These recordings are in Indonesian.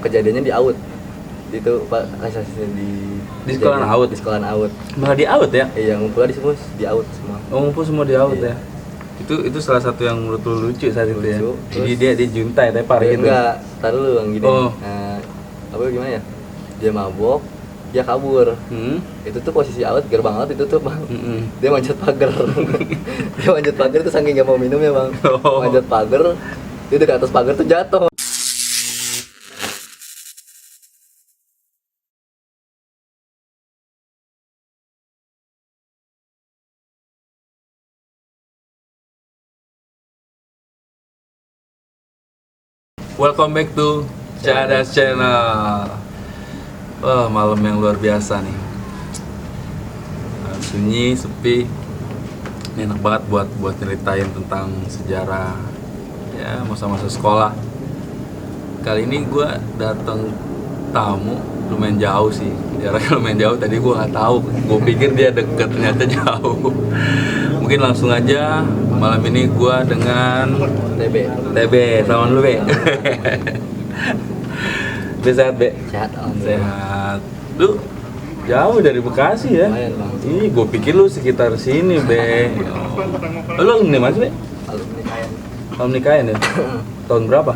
kejadiannya di AUD itu Pak asasinya Di sekolahan AUD? Di sekolahan AUD. Malah di AUD ya? Iya, ngumpulnya di semua di AUD semua. Oh, ngumpul semua di AUD Iya. ya? Itu salah satu yang menurut lu lucu saat itu ya? Lucu, Jadi terus- dia juntai tepar gitu? Enggak, taruh dulu Bang gini. Oh. Apa gimana ya? Dia mabok, dia kabur. Itu tuh posisi AUD, gerbang AUD itu tuh Bang. Dia manjat pagar. Dia manjat pagar tuh saking gak mau minum ya Bang. Oh. Manjat pagar, dia di atas pagar tuh jatuh. Welcome back to Cadas Channel. Wah, malam yang luar biasa nih. Sunyi, sepi. Ini enak banget buat ceritain tentang sejarah ya masa-masa sekolah. Kali ini gue datang tamu lumayan jauh sih. Jaraknya lumayan jauh. Tadi gue nggak tahu. Gue pikir dia deket, ternyata jauh. Mungkin langsung aja. Malam ini gue dengan TB, sama lu Be. Be sehat Be? Sehat, alhamdulillah. Sehat. Lu jauh dari Bekasi ya? Lumayan Bang. Ih, gue pikir lu sekitar sini Be. Lu alumni mana sih Be? Alumni KAYN. Alumni KAYN ya? Tahun berapa?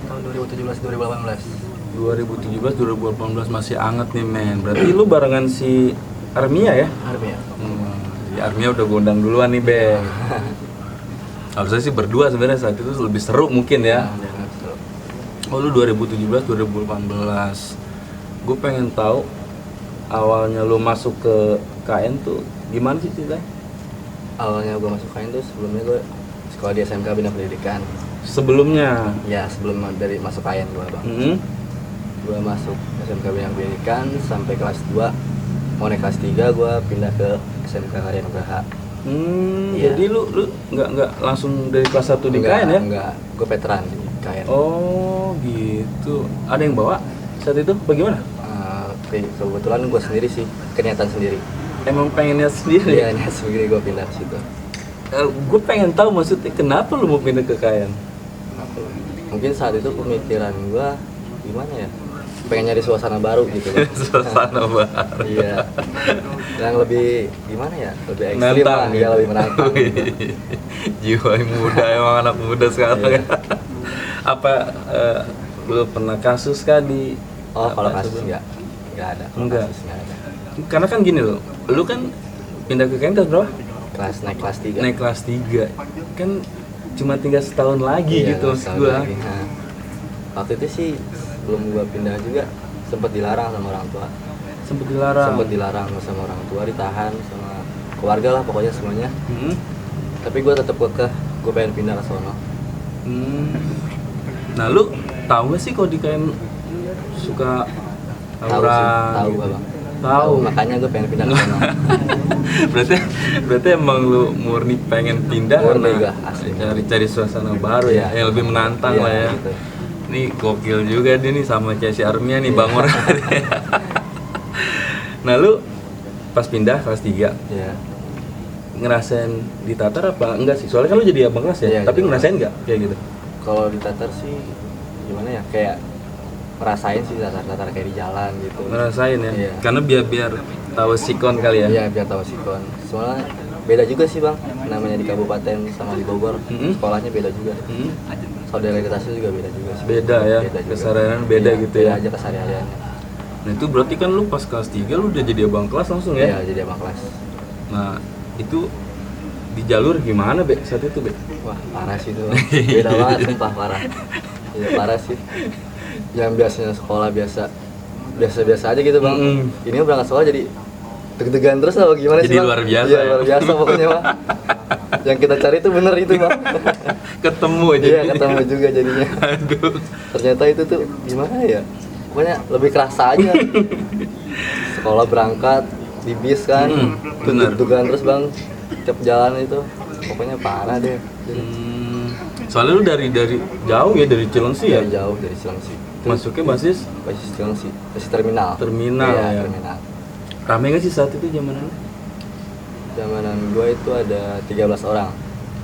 Tahun 2017 2018. 2017 2018 masih anget nih men. Berarti lu barengan si Armia ya? Army ya. Si Armia udah gondang duluan nih Be. Harusnya sih berdua sebenarnya saat itu lebih seru mungkin ya. Oh lu 2017 2018. Gue pengen tahu awalnya lu masuk ke KN tuh gimana sih ceritanya? Awalnya gue masuk KAYN tuh sebelumnya gue sekolah di SMK Bina Pendidikan. Sebelumnya? Ya sebelum dari masuk KAYN gue Bang. Gue masuk SMK Bina Pendidikan sampai kelas 2. Mau naik kelas 3 gue pindah ke SMK Karya Nugraha. Iya. Jadi lu nggak langsung dari kelas 1 di KN ya? Enggak, gue veteran di KN. Oh gitu. Ada yang bawa saat itu? Bagaimana? Kebetulan gue sendiri sih, kenyataan sendiri. Emang pengennya sendiri? Iya, niat sendiri gue pindah ke situ. Gue pengen tahu maksudnya kenapa lu mau pindah ke KN? Mungkin saat itu pemikiran gue gimana ya? Pengen nyari suasana baru gitu kan. Suasana baru. Iya. Yang lebih gimana ya? Lebih ekstrim Menantang lah, gitu. ya lebih menantang. Gitu. Jiwa muda emang anak muda sekarang Iya. ya. Apa lu pernah kasus kah di Kalau apa kasus sebelum- enggak ada. Kalau Enggak. kasus enggak ada. Karena kan gini loh, lu kan pindah ke KN kelas berapa? Naik kelas 3. Naik kelas 3. Kan cuma tinggal setahun lagi Iya, gitu maksud setahun gua. lagi. Nah, waktu itu sih belum gua pindah juga sempat dilarang sama orang tua. Sempet dilarang. Sempat dilarang sama orang tua, ditahan sama keluarga lah pokoknya semuanya. Tapi gua tetap kekeh, gua pengen pindah ke sono. Nah lu tahu gak sih kalau di KN suka Tahu sih, orang tahu gitu? gua Bang. Tahu. Makanya gua pengen pindah ke sono. berarti emang lu murni pengen pindah Murni karena gua, asli. cari suasana baru ya, Iya. yang lebih menantang Iya, lah ya. gitu. Ini gokil juga dia nih sama kayak si Armia nih Iya. Bang Orang. Nah lu pas pindah kelas 3 Iya. ngerasain ditatar apa enggak sih? Soalnya kan lu jadi abang kelas ya, Iya, tapi jadi ngerasain nggak kayak gitu? Kalau di Tatar sih gimana ya? Kayak ngerasain sih tatar-tatar kayak di jalan gitu. Ngerasain ya? Iya. Karena biar tahu sikon kali ya? Iya, biar tahu sikon. Soalnya beda juga sih Bang, namanya di kabupaten sama di Bogor. Sekolahnya beda juga. Solidaritasnya juga beda juga sih. Beda ya? Beda juga. Keseharian beda gitu ya? Beda aja kesehariannya. Nah itu berarti kan lu pas kelas 3 lu udah jadi abang kelas langsung ya? Iya, jadi abang kelas. Nah itu di jalur gimana Be saat itu Be? Wah, parah sih itu. Bang. Beda banget sumpah, parah. Iya, parah sih. Yang biasanya sekolah biasa aja gitu Bang. Ini berangkat sekolah jadi deg-degan terus lah gimana Jadi sih Bang? luar biasa Iya, ya? luar biasa pokoknya Bang. Yang kita cari itu bener itu Bang. Ketemu aja. Iya, ketemu juga jadinya. Aduh. Ternyata itu tuh gimana ya? Pokoknya lebih kerasa aja. Sekolah berangkat di bis kan, bener. deg-degan terus Bang. Tiap jalan itu pokoknya parah deh. Soalnya lu dari jauh ya, dari Cilengsi ya? Dari jauh dari Cilengsi. Masuknya basis Cilengsi, basis terminal. Terminal Iya, ya? terminal. Rame gak sih saat itu zamannya? Zamanan gua itu ada 13 orang.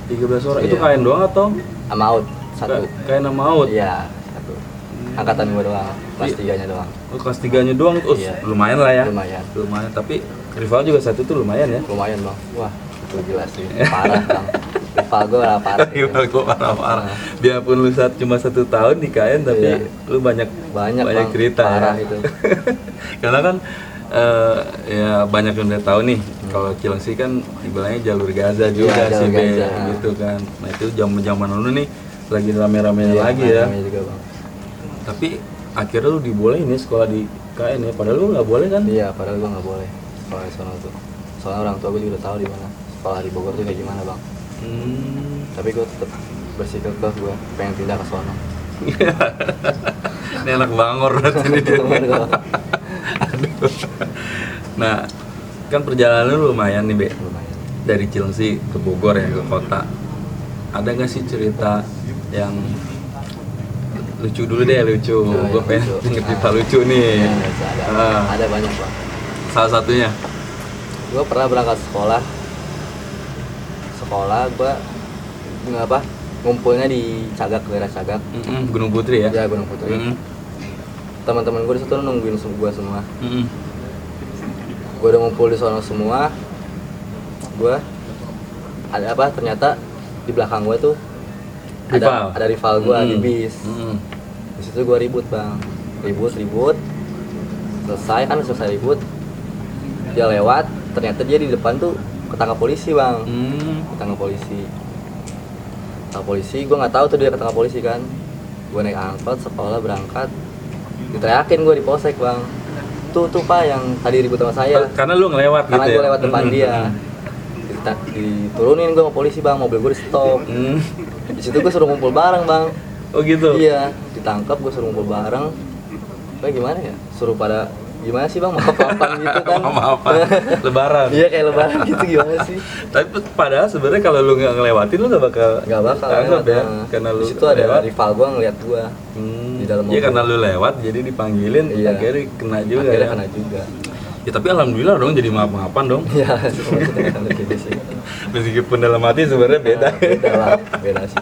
13 orang, itu Iya. KN doang atau? Sama out satu. KN sama AUD? Iya, satu. angkatan gue doang, kelas 3-nya doang. Oh, kelas 3-nya doang, Iya. lumayan lah ya. Lumayan, Tapi rival juga satu tuh lumayan ya. lumayan bang. Wah, itu gila sih, parah bang. Rival gue parah. Rival gue parah-parah. Biarpun lu cuma 1 tahun di KN, tapi Iya. lu banyak Banyak bang, cerita parah ya. itu. Karena kan ya banyak yang udah tahu nih kalau Cilengsi kan ibaratnya jalur Gaza juga Iya, sih jalur Gaza. gitu kan. Nah itu zaman lu nih lagi rame-ramenya Iya, lagi ya. namanya juga bang. Tapi akhirnya lu dibolehin ya sekolah di KN ya, padahal lu nggak boleh kan? Iya, padahal gue nggak boleh sekolah di sana tuh. Soalnya orang tua gue juga udah tahu di mana sekolah di Bogor tuh kayak gimana bang. Tapi gue tetap bersikukuh, gue pengen pindah ke sono. Ini anak Bangor berarti ini dia. Aduh. Nah, kan perjalanan lu lumayan nih, Be. Lumayan. Dari Cilengsi ke Bogor ya, ke kota. Ada nggak sih cerita yang lucu dulu deh, lucu. Nah, Gue pengen lucu. denger cerita lucu nih. Ada banyak bang. Salah satunya. Gue pernah berangkat sekolah gue ngumpulnya di Cagak, daerah Cagak. Gunung Putri ya? Ya, Gunung Putri. Teman-teman gue di situ nungguin gue semua. Gue udah ngumpul di sana semua. Gue ternyata di belakang gue tuh ada rival gue di bis. Di situ gue ribut bang, ribut. Selesai ribut, dia lewat, ternyata dia di depan tuh ketangkap polisi bang. Ketangkap polisi, gue nggak tahu tuh dia ketangkap polisi kan. Gue naik angkot sekolah berangkat, diteriakin gue di polsek bang. Tuh pak yang tadi ribut sama saya. Karena lu ngelewat Karena gitu gue ya? lewat depan dia. Diturunin gue sama polisi bang, mobil gue di stop. Di situ gue suruh ngumpul bareng bang. Oh gitu? Iya, ditangkap, gue suruh ngumpul bareng. Kayak gimana ya? Suruh pada gimana sih bang, maaf-maafan gitu kan? Maaf-maafan, lebaran. Iya kayak lebaran gitu, gimana sih? Tapi padahal sebenarnya kalau lu nggak ngelewatin lu nggak bakal tangkap ya, karena lu di situ ada lewat. rival gue ngeliat gue di dalam mobil. Iya karena lu lewat jadi dipanggilin, Iya. akhirnya kena juga. Akhirnya ya. kena juga. Ya tapi alhamdulillah dong jadi maaf-maafan dong. Iya, maksudnya gitu sih. Meskipun dalam hati sebenarnya beda. Beda lah, beda sih.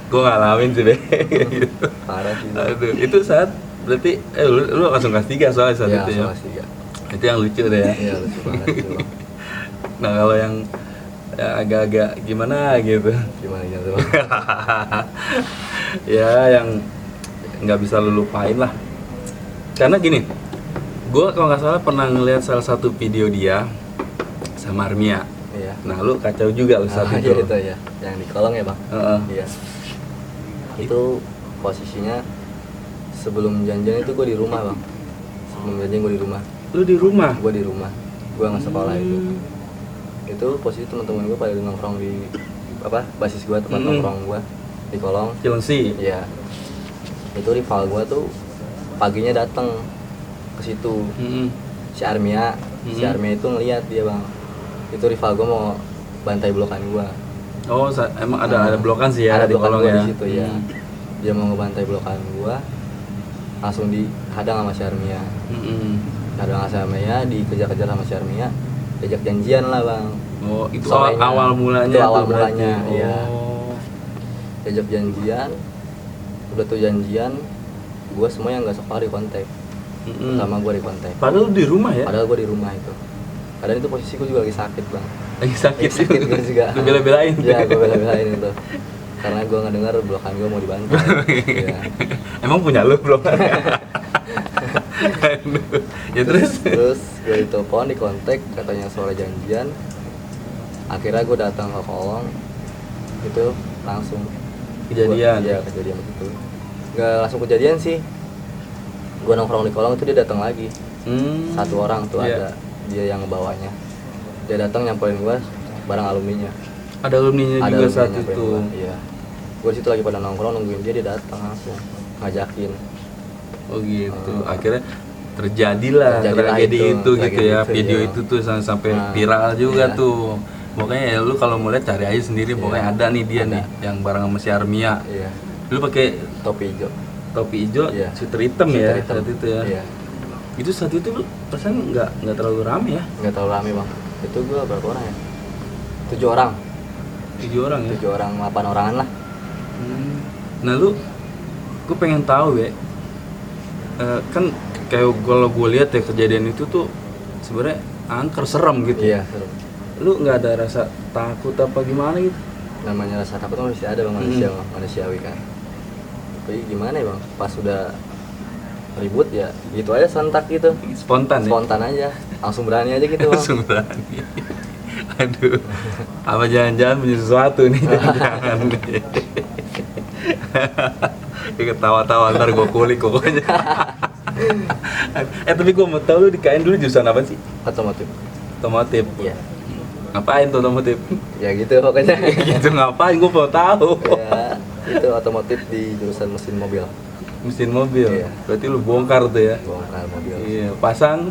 Gue ngalamin sih deh. Gitu. Parah sih. Aduh, itu saat berarti lu langsung kelas 3 soalnya saat Iya, itu ya. kelas 3. Itu yang lucu deh ya. Iya, lucu banget itu bang. Nah kalau yang ya, agak-agak gimana gitu. Gimana gitu bang? Ya yang nggak bisa lu lupain lah. Karena gini, gue kalau nggak salah pernah ngeliat salah satu video dia sama Armia. Iya. Nah lu kacau juga lu saat itu. Iya itu ya, yang di kolong ya bang. Iya. Itu posisinya sebelum janjian itu gue di rumah bang. Sebelum janjian gue di rumah. Lu di rumah? Gue di rumah. Gue nggak sekolah itu. Itu posisi teman-teman gue pada nongkrong di basis gue, tempat nongkrong gue di kolong. Cilengsi. Iya. Itu rival gue tuh paginya datang ke situ. Si Armia itu ngeliat dia bang. Itu rival gue mau bantai blokan gue. Oh, emang ada blokan sih ya ada di blokan kolong gue ya. di situ ya. Dia mau ngebantai blokan gue, langsung dihadang sama si Armia. Hadang sama Armia, dikejar-kejar sama si Armia, diajak janjian lah bang. Oh, itu Sorenya. awal mulanya. Itu awal tuh berarti. mulanya, iya. Oh. Diajak janjian, udah tuh janjian, gue semua yang nggak sekolah di kontak. Sama gue di kontak. Padahal di rumah ya? Padahal gue di rumah itu. Kadang itu posisi gue juga lagi sakit bang. Lagi sakit sih. Gue juga. Lu bela-belain. Iya, gue bela-belain itu. Karena gue ngedengar blokan gue mau dibantai. Iya. Emang punya lu blokan? Ya terus Gue ditelepon, di kontak, katanya suara janjian. Akhirnya gue datang ke kolong, itu langsung kejadian. Iya, kejadian itu. Nggak langsung kejadian sih. Gue nongkrong di kolong itu dia datang lagi. Satu orang tuh ada dia yang ngebawanya. Dia datang nyamperin gue barang alumninya. Ada alumninya juga saat itu. Iya. Gue situ lagi pada nongkrong nungguin dia datang langsung ngajakin. Oh gitu. Akhirnya terjadilah tragedi itu gitu ya. Video iya. itu tuh sampai viral juga iya. tuh. Pokoknya ya lu kalau mau lihat cari aja sendiri. Pokoknya ada nih dia nih yang bareng sama si Armia. Iya. Lu pakai Topi hijau. topi hijau, Iya. sweater hitam ya Hitam. saat itu ya. Iya. Itu saat itu lu perasaan nggak terlalu rame ya? Nggak terlalu rame bang. Itu gue berapa orang ya? 7 orang. 7 orang ya? 7 orang, 8 orangan lah. Nah lu, gue pengen tahu ya, kan kayak kalau gue lihat ya kejadian itu tuh sebenarnya angker, serem gitu. Iya, seru. Lu nggak ada rasa takut apa gimana gitu? Namanya rasa takut masih ada bang, manusiawi kan. Tapi gimana ya bang, pas sudah ribut ya gitu aja sentak gitu, Spontan aja, langsung berani aja gitu bang. Langsung berani. Aduh, apa jangan-jangan punya sesuatu nih? Jangan nih. Ketawa-tawa ntar gue kulik pokoknya. Tapi gue mau tahu lu di KN dulu jurusan apa sih? Otomotif. Otomotif. Iya. Ngapain tuh otomotif? Ya gitu pokoknya. Gitu ngapain? Gue mau tahu. Ya itu otomotif di jurusan mesin mobil. Mesin mobil. Iya. Berarti lu bongkar tuh ya? Bongkar mobil. Iya. Pasang?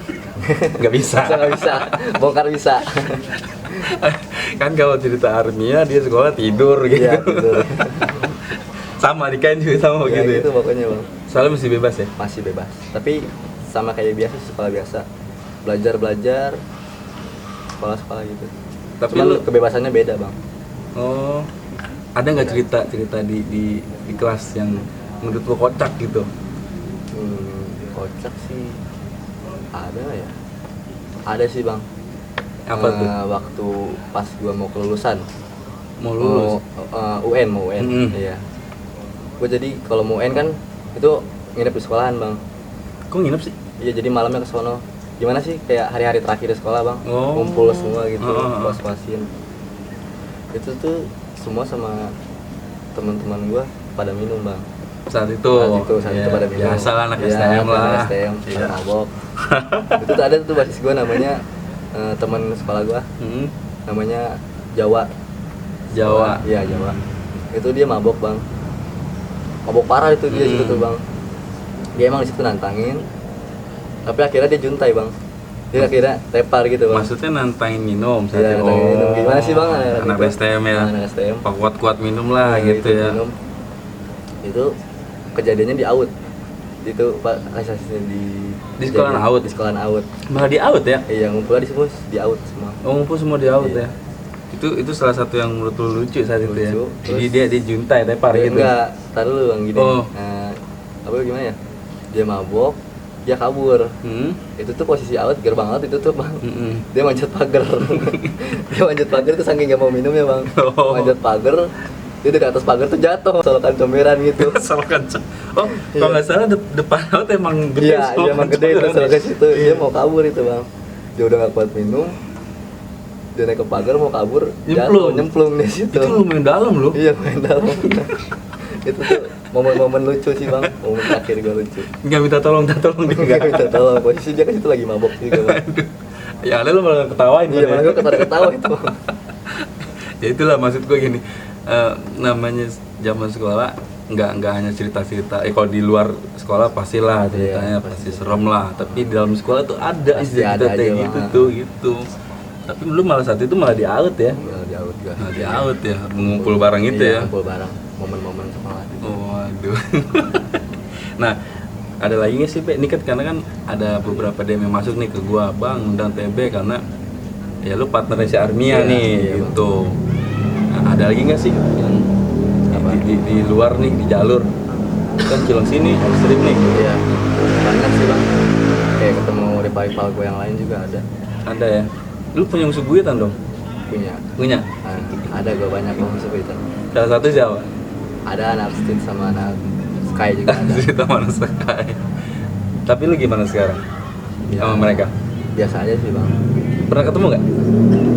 Nggak bisa. Nggak bisa. Bongkar bisa. Kan kalau cerita Armia dia sekolah tidur gitu. Iya tidur. Sama di KN juga sama Ya gitu. gitu pokoknya bang. Soalnya masih bebas ya? Masih bebas. Tapi sama kayak biasa sekolah biasa. Belajar sekolah gitu. Tapi Cuman lu kebebasannya beda bang. oh, ada nggak cerita di kelas yang menurut lu kocak gitu? Kocak sih ada ya. Ada sih bang. Apa tuh? Waktu pas gua mau kelulusan. Mau lulus? UN. Iya. Gua jadi kalau mau UN kan itu nginep di sekolahan bang. Kok nginep sih? Iya jadi malamnya ke sono. Gimana sih kayak hari-hari terakhir di sekolah bang, Oh. ngumpul semua gitu, Oh. puas-puasin. Itu tuh semua sama teman-teman gua pada minum bang. Saat itu Saat itu pada minum. biasa lah anak Iya, STM lah. anak STM, Iya. mabok. Itu tuh ada tuh basis gua namanya teman sekolah gua, namanya Jawa. Iya Jawa. Itu dia mabok bang. Mabok parah itu dia situ tuh bang. Dia emang di situ nantangin. Tapi akhirnya dia juntai bang. Dia akhirnya tepar gitu bang. Maksudnya nantangin minum saat Iya, itu. nantangin minum. Gimana sih bang? Anak Gitu. STM ya. Anak STM. Pak kuat-kuat minum lah Nah, gitu ya. minum. Itu kejadiannya di out. Itu Pak asasnya Di sekolahan out? Di sekolahan out. Malah di out ya? Iya, ngumpulnya di semua di out semua. Oh, ngumpul semua di out Iya. ya. Itu salah satu yang menurut lu lucu saat itu ya. Lucu. Jadi Terus- dia juntai tepar gitu. Enggak, tar dulu bang gini. Oh. Apa gimana ya? Dia mabok, dia kabur. Itu tuh posisi out, gerbang out itu tuh bang. Dia manjat pagar. Dia manjat pagar tuh saking gak mau minumnya bang. Oh. Manjat pagar, dia di atas pagar tuh jatuh, solokan comberan gitu. Solokan. Oh, kalau nggak salah depan out emang gede. Iya, emang gede itu solokan situ. Dia mau kabur itu bang. Dia udah gak kuat minum. Dia naik ke pagar mau kabur, jatuh, nyemplung di situ. Itu lumayan dalam loh. Iya, main dalam. Itu tuh momen-momen lucu sih bang, momen terakhir gue lucu. Nggak minta tolong dia Enggak minta tolong, posisi dia kan situ lagi mabok juga bang. Ya ada lu malah ketawain. Iya, malah gue ketawa itu. Ya itulah maksud gue gini, namanya zaman sekolah nggak hanya cerita-cerita. Kalau di luar sekolah pastilah ceritanya pasti serem lah. Tapi di dalam sekolah tuh ada Pasti cerita ada kayak aja, gitu Bang. tuh gitu. Tapi lu malah saat itu malah di out ya. Malah di out gue. Malah di out ya, mengumpul barang itu Iya, ya. ngumpul bareng, momen-momen sekolah itu. Oh, waduh. Nah, ada lagi nggak sih, Pe? Ini kan karena kan ada beberapa DM yang masuk nih ke gua, Bang, undang TB karena ya lu partnernya si Armia Iya, nih, iya, Bang. gitu. Nah, ada lagi nggak sih yang di luar nih, di jalur? Kan Cileng sini, ekstrim nih. Iya, banyak sih bang. Kayak ketemu rival gue yang lain juga ada. Ada ya? Lu punya musuh buyutan dong? Punya. Punya? Ada gue banyak bang musuh itu. Salah satu siapa? Ada anak Stin sama anak Sky juga ada. Cerita mana sekali. Tapi lu gimana sekarang? Ya, Sama mereka? Biasa aja sih bang. Pernah ketemu nggak?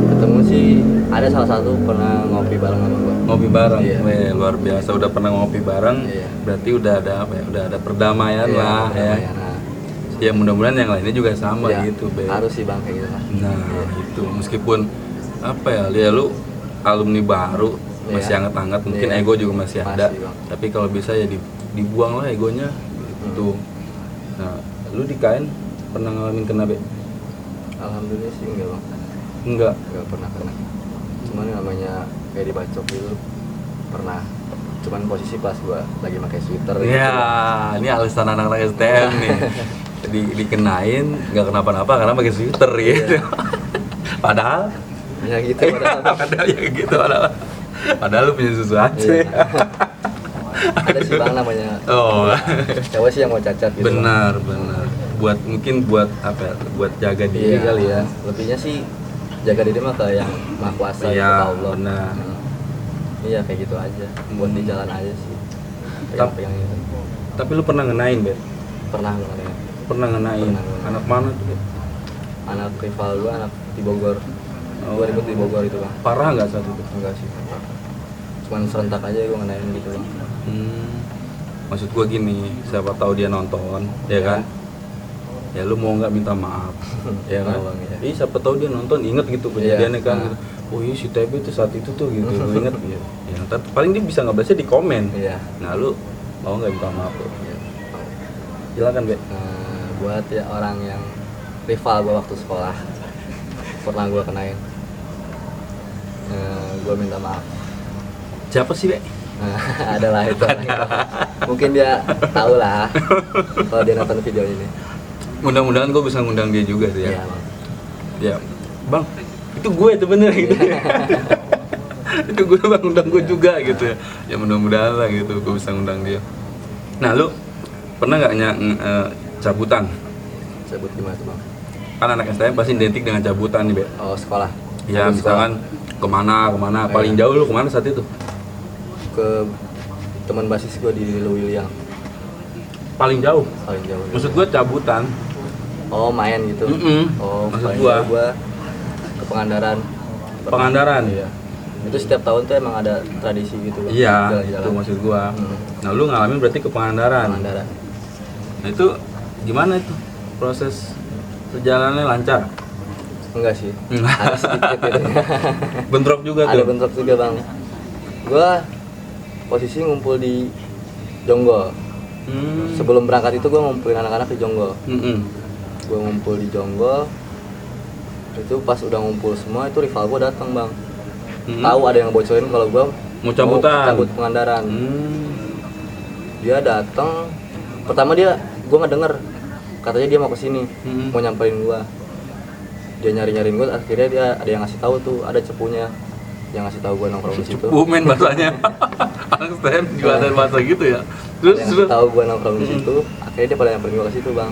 Ketemu sih ada salah satu pernah ngopi bareng sama gue. Ngopi bareng, Iya. Weh, luar biasa udah pernah ngopi bareng, Iya. berarti udah ada apa ya? Udah ada perdamaian Iya, lah ya. nah, Ya mudah-mudahan yang lainnya juga sama iya, gitu, Be. harus sih bang kayak gitu lah. Nah, itu meskipun apa ya, lu alumni baru masih Iya. hangat-hangat, mungkin Iya. ego juga masih ada. Masih, Bang. Tapi kalau bisa ya dibuang lah egonya gitu. Nah, lu di KN pernah ngalamin kena, Be? Alhamdulillah sih enggak bang, Enggak. enggak pernah kena. Cuman namanya kayak dibacok gitu pernah. Cuman posisi pas gua lagi pakai sweater. Ya, ini alasan anak-anak STM nih. Dikenain nggak kenapa-napa karena pakai sweater gitu. Padahal Ya gitu padahal. padahal ya gitu padahal lu punya sesuatu. Iya. Ada sih bang namanya. Oh. Cewek sih yang mau cacat gitu. Benar. Mungkin buat apa ya? Buat jaga diri kali ya. Lebihnya sih jaga diri mah ke yang maha kuasa Iya, gitu, Allah. benar. Iya kayak gitu aja. Buat di jalan aja sih. Yang itu. Tapi lu pernah ngenain, Bet? Pernah ngenain. Pernah ngenain. Pernah. Anak mana tuh, Bet? Anak rival gua, anak di Bogor. Gua ribut di Bogor itu bang. Parah nggak saat itu? Enggak sih. Cuman serentak aja gua ngenain gitu bang. Maksud gua gini, siapa tahu dia nonton, ya kan? Ya lu mau nggak minta maaf, ya kan? Bang, ya. Ih, siapa tahu dia nonton, inget gitu kejadiannya kan? Gitu. Oh iya si TB itu saat itu tuh gitu, lu inget gitu. Ya, ntar paling dia bisa ngebalasnya di komen. Iya. Nah lu mau nggak minta maaf? Bro? Iya. Silakan, Be. Buat ya orang yang rival gua waktu sekolah pernah gua kenain. Gua minta maaf. Siapa sih, Be? Adalah itu. Mungkin dia tahu lah kalau dia nonton video ini. Mudah-mudahan gue bisa ngundang dia juga sih ya. Iya, Bang. Ya, Bang, itu gue itu bener gitu ya. Itu gue bang undang gue juga gitu ya. Ya mudah-mudahan lah gitu gue bisa ngundang dia. Nah lu pernah nggak cabutan? Sebut gimana tuh bang? Kan anak STM pasti identik dengan cabutan nih, Be. Oh sekolah. Ya Cabut misalkan kemana paling Iya. jauh lu kemana saat itu? ke teman basis gua di Lewiliang Paling jauh. paling jauh. Maksud gue cabutan. Oh main gitu. Oh Maksud paling gua jauh gua ke Pangandaran. Pangandaran. Iya. Itu setiap tahun tuh emang ada tradisi gitu bang. Iya, Jalan-jalan. itu maksud gua. Hmm. Nah, lu ngalamin berarti ke Pangandaran. Pangandaran. Nah, itu gimana itu? Proses perjalanannya lancar? Enggak sih. Ada sedikit gitu. Bentrok juga Ada tuh. bentrok juga bang. Gua posisi ngumpul di Jonggol. Sebelum berangkat itu gue ngumpulin anak-anak di Jonggol. Gue ngumpul di Jonggol. Itu pas udah ngumpul semua itu rival gue datang bang. Tahu ada yang bocorin kalau gue Mau cabutan. cabut Pangandaran. Dia datang. Pertama gue nggak denger. Katanya dia mau kesini, mau nyamperin gue. Dia nyari-nyariin gue. Akhirnya dia ada yang ngasih tahu tuh ada cepunya. Yang ngasih tahu gue nongkrong di situ. Cepu men bahasanya. Anak STM juga ada bahasa gitu ya. Terus yang tahu gue nongkrong di situ, akhirnya dia pada nyamperin gue ke situ bang.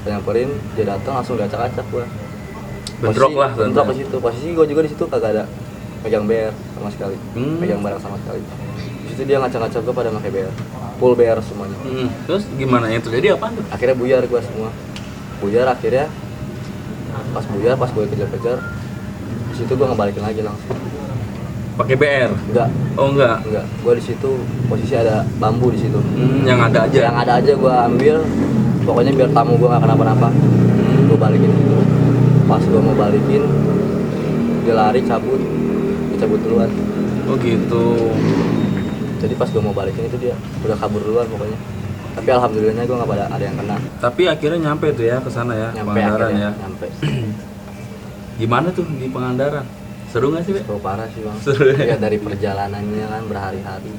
Pada nyamperin, dia datang langsung diacak-acak gue. bentrok lah. Bentrok di situ. Posisi gue juga di situ kagak ada pegang BR sama sekali, pegang barang sama sekali. Di situ dia ngacak-ngacak gue pada pakai BR, full BR semuanya. Terus gimana yang terjadi apa tuh? Akhirnya buyar gue semua. Buyar akhirnya, pas gue kejar-kejar, di situ gue ngebalikin lagi langsung. Pakai BR? Enggak. Oh enggak. Gue di situ posisi ada bambu di situ. Yang ada aja. Yang ada aja gue ambil, pokoknya biar tamu gue nggak kenapa-napa. Gue balikin itu. Pas gue mau balikin, dia lari cabut duluan. Oh gitu. Jadi pas gue mau balikin itu dia udah kabur duluan pokoknya. Tapi alhamdulillahnya gue nggak ada yang kena. Tapi akhirnya nyampe tuh ya ke sana ya, Pangandaran ya. Nyampe. Gimana tuh di Pangandaran? Seru nggak sih, Be? Seru parah sih bang. Seru ya? Ya dari perjalanannya kan berhari-hari.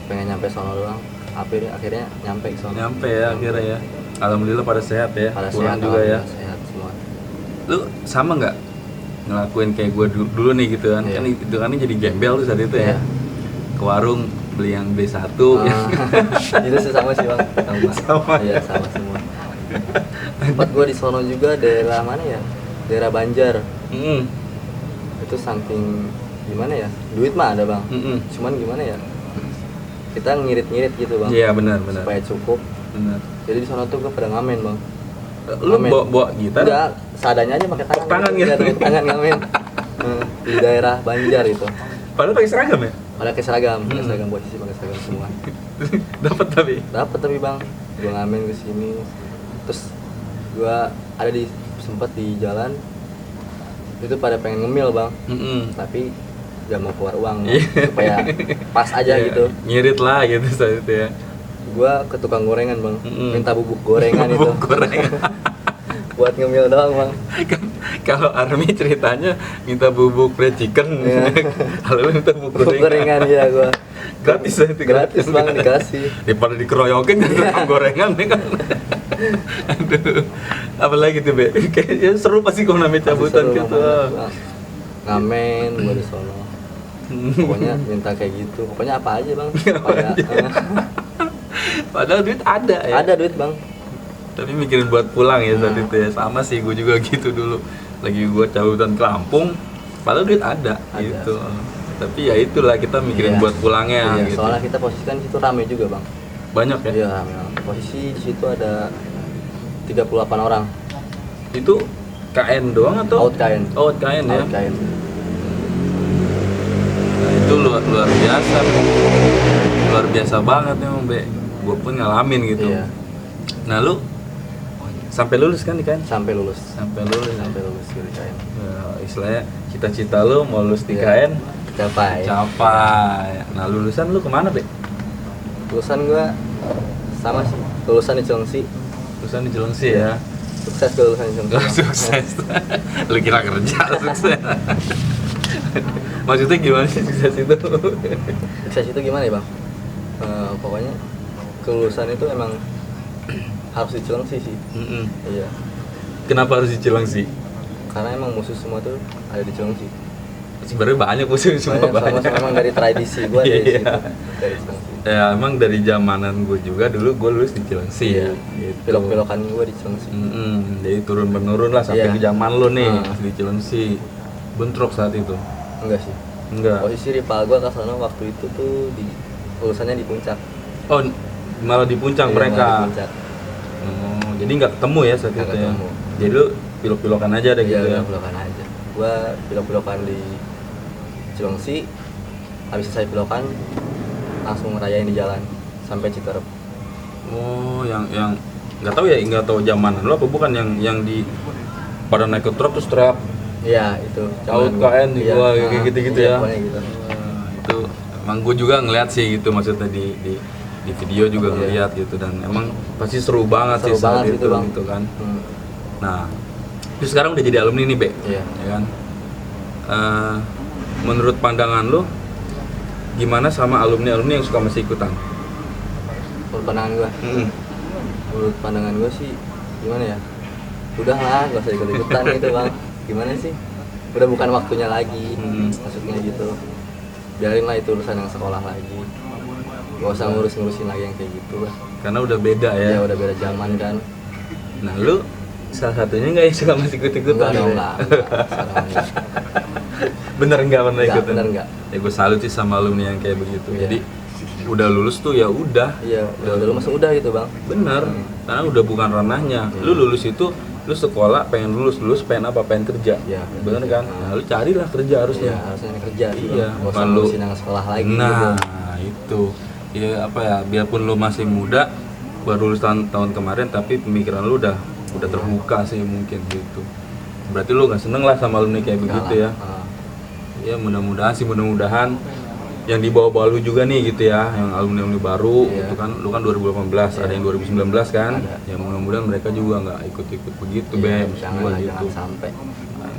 Pengen nyampe sono doang. Akhirnya nyampe ke sono. Nyampe ya akhirnya ya. Alhamdulillah pada sehat ya. Pada Pulang sehat juga ya. Sehat semua. Lu sama nggak ngelakuin kayak gue dulu nih gitu kan? Iya. Kan itu kan jadi gembel tuh saat itu ya. Iya. Ke warung beli yang beli satu. Itu sih sama sih bang. Sama. Iya sama semua. Tempat gue di sono juga daerah mana ya? Daerah Banjar. Itu saking gimana ya? Duit mah ada bang. Cuman gimana ya? Kita ngirit-ngirit gitu bang. Iya benar. Supaya cukup. Benar. Jadi di sono tuh gue pada ngamen bang. Lu Ngamen. bawa gitar? Enggak, seadanya aja pakai tangan. Tangan gitu. Iya, pakai tangan ngamen. Di daerah Banjar itu. Padahal pakai seragam ya? Pakai seragam, pakai seragam posisi pakai seragam semua. Dapat tapi. Dapat tapi bang, gue ngamen ke sini. Terus gue ada sempat di jalan itu pada pengen ngemil bang, tapi gak mau keluar uang bang, supaya pas aja gitu. Ngirit lah gitu saat itu ya. Gue ke tukang gorengan bang, minta bubuk gorengan itu. Bubuk gorengan. Buat ngemil doang bang. Kalau Army ceritanya minta bubuk fried chicken. Kalau lu minta bubuk Bubuk gorengan ya gue. Gratis ya itu. Gratis bang, dikasih. Daripada dikeroyokin kan tukang gorengan nih kan. Aduh. Apalagi tuh, Be? Kayaknya seru pasti kalau namanya cabutan Seru, gitu. Bang. Ngamen gue di sono. Pokoknya minta kayak gitu, pokoknya apa aja bang. Kayak, Padahal duit ada ya. ada duit bang. Tapi mikirin buat pulang ya saat itu ya. Sama sih gue juga gitu dulu. Lagi gue cabutan ke Lampung, padahal duit ada. Gitu. Tapi ya itulah kita mikirin Iya. buat pulangnya Iya, gitu. soalnya kita posisi kan situ rame juga bang. Banyak ya. Iya rame. Posisi di situ ada 38 orang. Itu KN doang atau? Out KN. Oh, KN ya. Out KN. Nah, itu luar biasa. Luar biasa banget emang, Be. Gue pun ngalamin gitu. Iya. Nah, lu sampai lulus kan di KN? Sampai lulus. Sampai lulus. Sampai lulus di KN. Nah, istilahnya cita-cita lu mau lulus di Iya. KN Capai. capai. Nah, lulusan lu kemana, Be? Lulusan gua sama sih. Lulusan di Cilengsi. Lulusan di Cilengsi ya. Sukses ke lulusan di Cilengsi. Bang. Sukses. Lu kira kerja sukses. Maksudnya gimana sih sukses itu? Sukses itu gimana ya bang? Pokoknya kelulusan itu emang harus di Cilengsi sih. Mm-mm. Iya. Kenapa harus di Cilengsi? Karena emang musuh semua tuh ada di Cilengsi. Sebenarnya banyak musuh semua banyak. Sama emang dari tradisi gua dari Iya. situ. Dari Cilengsi. Ya emang dari zamanan gue juga dulu gue lulus di Cilengsi ya. Gitu. Pilok-pilokan gua di Cilengsi. Jadi turun menurun lah sampai Iya. ke zaman lo nih Ah. di Cilengsi. Bentrok saat itu. Enggak sih. Enggak. Posisi rival gua ke sana waktu itu tuh di lulusannya di puncak. Oh, malah di puncak Iya, mereka. malah di puncak. Oh, jadi nggak ketemu ya saat Nggak itu ya. ketemu. Jadi lu pilok-pilokan aja ada Iya, gitu ya. pilok-pilokan aja. Gua pilok-pilokan di Cilengsi. Habis selesai pilokan langsung ngerayain di jalan sampai Citerep. Oh, yang nggak tahu ya, nggak tahu zamanan lu apa bukan yang di pada naik ke truk terus teriak Iya, itu. Out KN di gua kayak gitu-gitu ya. Pokoknya gitu. Wah, itu emang gue juga ngeliat sih gitu, maksudnya di video juga Iya. ngeliat gitu, dan emang pasti seru banget Seru sih saat banget itu itu, Bang. gitu kan. Hmm. Nah, terus sekarang udah jadi alumni nih, Be. Iya. Ya kan? Menurut pandangan lu gimana sama alumni yang suka masih ikutan? Menurut pandangan gua. Mm-mm. Menurut pandangan gua sih gimana ya? Udahlah, gak usah ikut-ikutan gitu, Bang. Gimana sih? Udah bukan waktunya lagi. Maksudnya gitu. Biarin lah itu urusan yang sekolah lagi. Gak usah ngurus-ngurusin lagi yang kayak gitu lah. Karena udah beda Ya ya. udah beda zaman kan. Nah, lu salah satunya nggak yang suka masih ikut-ikutan? Enggak dong, Be? enggak. Sekarang enggak. Bener nggak pernah Enggak, ikutan? bener enggak. Ya gue salut sih sama alumni yang kayak begitu. Iya. Jadi udah lulus tuh ya udah. Iya, udah lu masuk udah gitu, Bang. Bener, karena udah bukan ranahnya. Iya. Lu lulus itu, lu sekolah pengen lulus pengen apa? Pengen kerja. Iya, Bener kerja. kan? Nah, lu carilah kerja Iya, harusnya. harusnya ini kerja sih, Iya, Bang. Gak usah bukan lu- ngurusin yang sekolah lagi Nah, gitu. itu. Ya apa ya, biarpun lu masih muda, baru lulus tahun kemarin, tapi pemikiran lu udah terbuka sih mungkin gitu. Berarti lu nggak seneng lah sama alumni kayak Enggak begitu ya. lah. Ya mudah-mudahan yang di bawah-bawah lu juga nih gitu ya, yang alumni baru Iya. itu kan, lu kan 2018, ada Iya. yang 2019 kan. Ada. Ya mudah-mudahan mereka juga nggak ikut-ikut begitu, Iya, Be. jangan Gua lah, gitu. jangan sampai.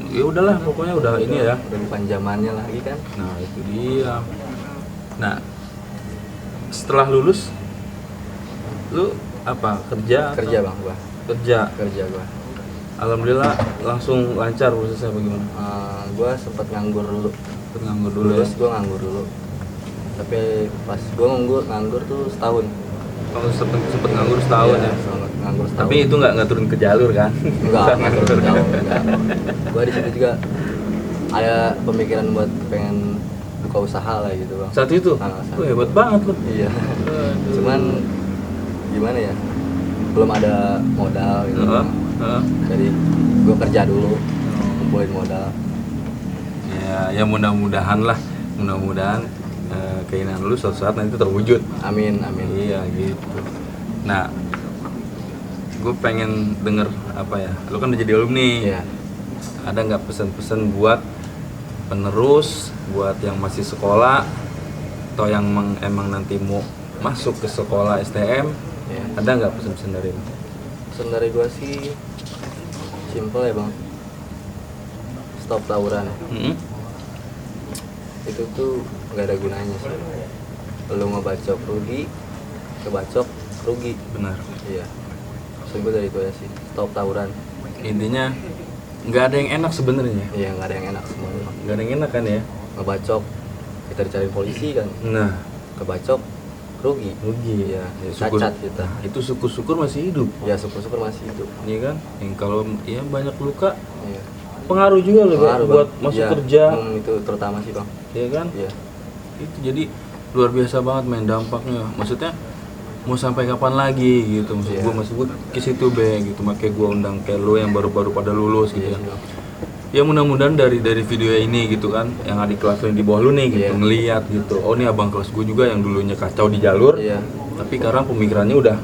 Ya udahlah, pokoknya udah ini ya. Udah bukan zamannya lagi kan. Nah, itu dia. Nah, setelah lulus lu apa? Kerja? Kerja, Bang, gua. Kerja. Gua. Alhamdulillah langsung lancar prosesnya bagaimana? Gua sempet nganggur dulu. Nganggur dulu ya. Lulus gua nganggur dulu. Tapi pas gua nganggur tuh setahun. Kalau sempet nganggur setahun Iya, ya. sempet nganggur setahun. Tapi itu nggak turun ke jalur kan? enggak turun jauh, enggak. Gua di situ juga ada pemikiran buat pengen buka usaha lah gitu, Bang. Saat itu? Saat Wah, hebat banget lu. Iya. Aduh. Cuman gimana ya? Belum ada modal gitu. Heeh, Bang. heeh. Jadi gua kerja dulu, kumpulin modal. Ya mudah-mudahan lah, keinginan lu suatu saat nanti terwujud. Amin. Iya gitu. Nah, gue pengen denger apa ya? Lu kan udah jadi alumni. Iya. Ada nggak pesan-pesan buat penerus, buat yang masih sekolah atau yang emang nanti mau masuk ke sekolah STM? Iya. Ada nggak pesan-pesan dari lu? Pesan dari gua sih simple ya, Bang. Stop tawuran. Itu tuh nggak ada gunanya sih. Lu ngebacok rugi, kebacok rugi. Benar. Iya. Pesan gua dari itu aja sih. Stop tawuran. Intinya nggak ada yang enak sebenarnya. Iya, nggak ada yang enak semuanya. Nggak ada yang enak kan ya? Ngebacok kita dicari polisi kan, Nah, kebacok, rugi ya, cacat kita. Itu syukur-syukur masih hidup. Ya syukur-syukur masih hidup. Iya kan? Yang kalau ya banyak luka Iya. pengaruh juga loh Bang, Pengaruh, buat Bang. masuk Iya, kerja. itu terutama sih Bang. Iya kan? Iya. Itu jadi luar biasa banget main dampaknya. Maksudnya mau sampai kapan lagi gitu, Iya. maksud gue ke situ be gitu, makanya gue undang kayak lo yang baru-baru pada lulus gitu Iya ya. sih, Bang. Ya mudah-mudahan dari video ini gitu kan, yang adik kelas lo yang di bawah lu nih gitu, Iya. ngeliat gitu, oh ini abang kelas gue juga yang dulunya kacau di jalur, Iya. tapi sekarang pemikirannya udah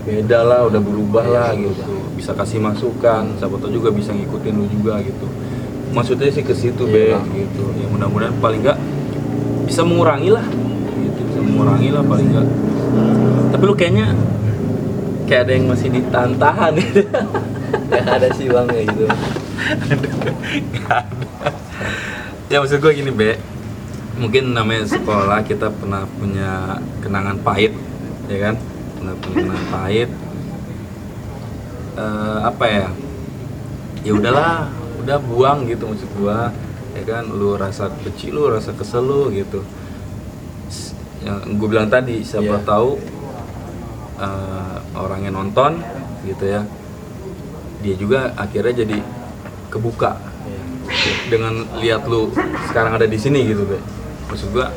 beda lah, udah berubah Iya, lah berubah. gitu, bisa kasih masukan, siapa tahu juga bisa ngikutin lu juga gitu. Maksudnya sih ke situ be Iya. gitu, ya mudah-mudahan paling enggak bisa mengurangi lah, gitu, bisa mengurangi lah paling enggak. Tapi lu kayaknya kayak ada yang masih ditahan-tahan gitu. Ya ada sih Bang kayak gitu. Nggak ada. Ya maksud gue gini be, mungkin namanya sekolah kita pernah punya kenangan pahit, ya kan? Pernah punya kenangan pahit. Apa ya? Ya udahlah, udah buang gitu maksud gua, ya kan? Lu rasa benci lu, rasa kesel lu gitu. Yang gue bilang tadi, siapa Iya. tahu orang yang nonton gitu ya, dia juga akhirnya jadi kebuka Iya. dengan lihat lu sekarang ada di sini gitu be. Maksud gua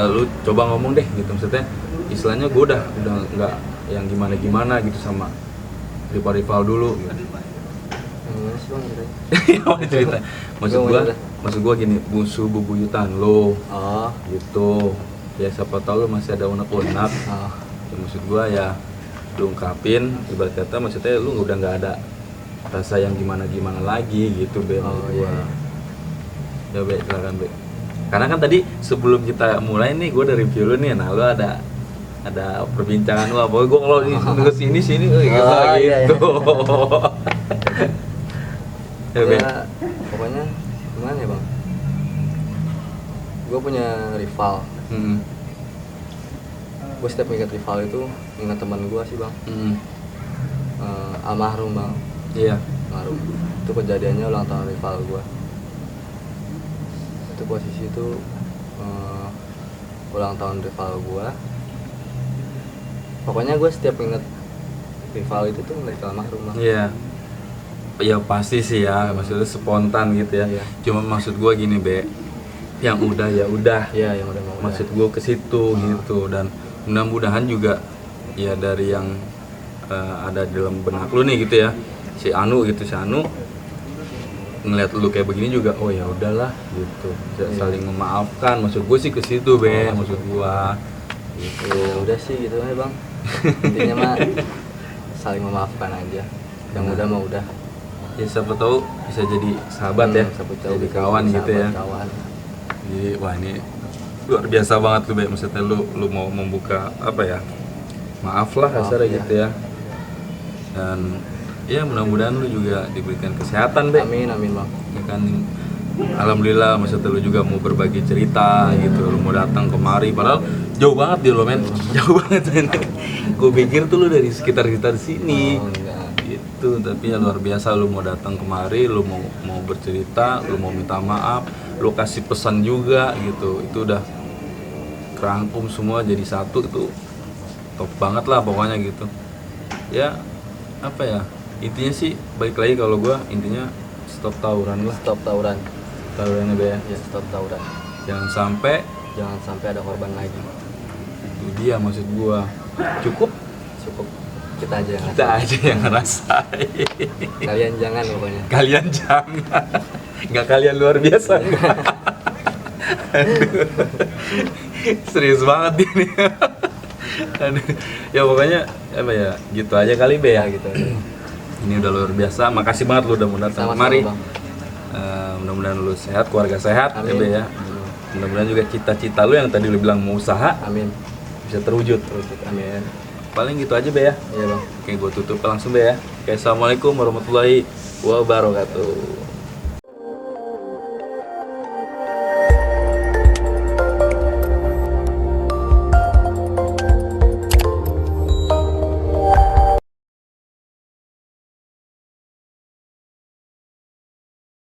lu coba ngomong deh gitu, maksudnya istilahnya gua udah nggak yang gimana gitu sama rival dulu gitu. Gimana sih Bang ceritanya? Mau cerita maksud gua gini, musuh bebuyutan lo Oh. gitu ya, siapa tahu lu masih ada unek-unek Oh. ya, maksud gua ya lu ungkapin, ibarat kata maksudnya lu udah nggak ada rasa yang gimana lagi gitu be. Oh, maksud iya. gua. Ya be, silakan be. Karena kan tadi sebelum kita mulai nih gue dari review lu nih, nah lu ada perbincangan lu apa, gue kalau ke sini gitu Oh, iya, gitu. Ya be. Ya, pokoknya gimana ya Bang? Gue punya rival. Hmm. Gue setiap ingat rival itu ingat teman gue sih Bang. Hmm. Almarhum Bang. Iya. Almarhum. Itu kejadiannya ulang tahun rival gue. Itu posisi itu ulang tahun rival gue. Pokoknya gue setiap inget rival itu tuh ngeliat almarhum Bang. Iya. Ya pasti sih ya, maksudnya spontan gitu ya. Iya. Cuma maksud gue gini be, yang udah ya udah. Iya, yang udah mau. Maksud gue ke situ gitu, dan mudah-mudahan juga ya dari yang ada di dalam benak lu nih gitu ya, si Anu ngeliat lu kayak begini juga, oh ya udahlah gitu, bisa Iya. saling memaafkan. Maksud gue sih ke situ be, Oh, maksud gua gitu. Ya udah sih gitu ya Bang. Intinya mah saling memaafkan aja. Yang udah mah udah. Ya siapa tahu bisa jadi sahabat ya, Siapa tahu jadi bisa kawan jadi gitu ya. sahabat, kawan. Jadi wah ini luar biasa banget tuh be, maksudnya lu mau membuka apa ya, maaf lah Maaf, kasarnya ya. gitu ya. Dan ya mudah-mudahan lu juga diberikan kesehatan be. Amin Bang. Ya kan, alhamdulillah maksudnya lu juga mau berbagi cerita gitu, lu mau datang kemari, padahal jauh banget dia lo men, jauh banget men. Gue pikir tuh lu dari sekitar sini Oh, enggak. gitu, tapi ya luar biasa lu mau datang kemari, lu mau bercerita, lu mau minta maaf, lu kasih pesan juga gitu, itu udah kerangkum semua jadi satu, itu top banget lah pokoknya gitu ya. Apa ya, intinya sih baik lagi kalau gua, intinya stop tawuran lah, Stop tawuran. tawurannya be ya. Ya, stop tawuran. Jangan sampai, Jangan sampai ada korban lagi. itu dia maksud gua, cukup Cukup kita aja yang kita ngerasain. aja yang ngerasain. Kalian jangan pokoknya. Kalian jangan, nggak kalian luar biasa. Aduh. Serius banget ini. Aduh. Ya pokoknya apa ya, gitu aja kali be ya. Ya gitu aja. Ini udah luar biasa, makasih banget lu udah mau datang Sama-sama, kemari. Bang. Mudah-mudahan lu sehat, keluarga sehat ya Amin. be ya. Mudah-mudahan juga cita-cita lu yang tadi lu bilang mau usaha Amin. bisa terwujud. Amin. Paling gitu aja be ya. Iya Bang. Oke, gue tutup langsung be ya. Oke, assalamualaikum warahmatullahi wabarakatuh.